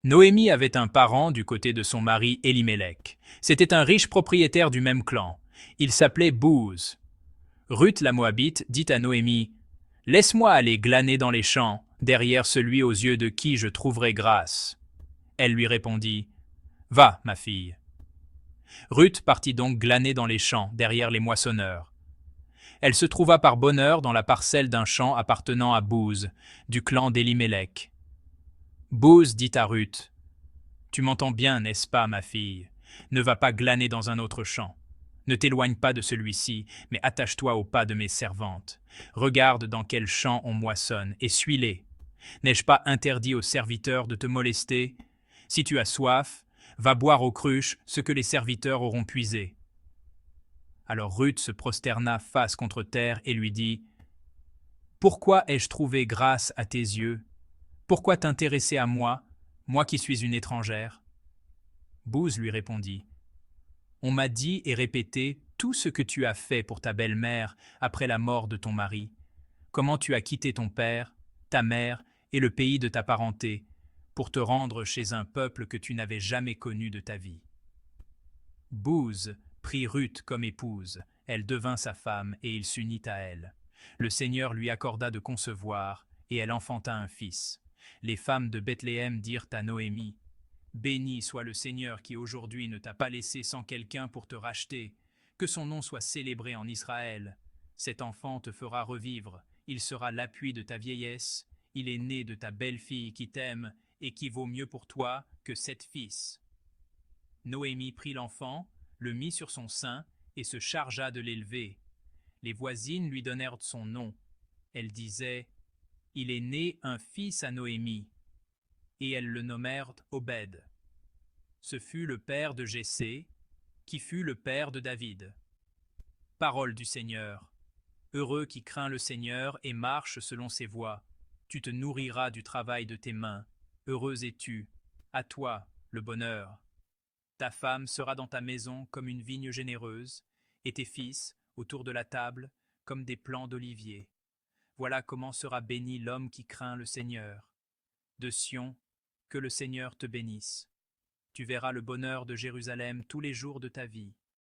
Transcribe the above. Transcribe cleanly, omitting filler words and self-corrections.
Noémie avait un parent du côté de son mari Élimélec. C'était un riche propriétaire du même clan. Il s'appelait Booz. Ruth la Moabite dit à Noémie: Laisse-moi aller glaner dans les champs, derrière celui aux yeux de qui je trouverai grâce. Elle lui répondit: Va, ma fille. Ruth partit donc glaner dans les champs, derrière les moissonneurs. Elle se trouva par bonheur dans la parcelle d'un champ appartenant à Booz, du clan d'Élimélec. Booz dit à Ruth: Tu m'entends bien, n'est-ce pas, ma fille? Ne va pas glaner dans un autre champ. Ne t'éloigne pas de celui-ci, mais attache-toi au pas de mes servantes. Regarde dans quel champ on moissonne, et suis-les. N'ai-je pas interdit aux serviteurs de te molester? Si tu as soif, va boire aux cruches ce que les serviteurs auront puisé. Alors Ruth se prosterna face contre terre et lui dit: Pourquoi ai-je trouvé grâce à tes yeux? Pourquoi t'intéresser à moi, moi qui suis une étrangère? Booz lui répondit: On m'a dit et répété tout ce que tu as fait pour ta belle-mère après la mort de ton mari, comment tu as quitté ton père, ta mère et le pays de ta parenté, pour te rendre chez un peuple que tu n'avais jamais connu de ta vie. Booz prit Ruth comme épouse, elle devint sa femme et il s'unit à elle. Le Seigneur lui accorda de concevoir, et elle enfanta un fils. Les femmes de Bethléem dirent à Noémie: Béni soit le Seigneur qui aujourd'hui ne t'a pas laissé sans quelqu'un pour te racheter. Que son nom soit célébré en Israël. Cet enfant te fera revivre, il sera l'appui de ta vieillesse, il est né de ta belle-fille qui t'aime et qui vaut mieux pour toi que 7 fils. Noémie prit l'enfant, le mit sur son sein et se chargea de l'élever. Les voisines lui donnèrent son nom. Elles disaient: Il est né un fils à Noémie. Et elles le nommèrent Obed. Ce fut le père de Jessé, qui fut le père de David. Parole du Seigneur. Heureux qui craint le Seigneur et marche selon ses voies. Tu te nourriras du travail de tes mains. Heureux es-tu. À toi, le bonheur. Ta femme sera dans ta maison comme une vigne généreuse, et tes fils, autour de la table, comme des plants d'olivier. Voilà comment sera béni l'homme qui craint le Seigneur. De Sion, que le Seigneur te bénisse. Tu verras le bonheur de Jérusalem tous les jours de ta vie.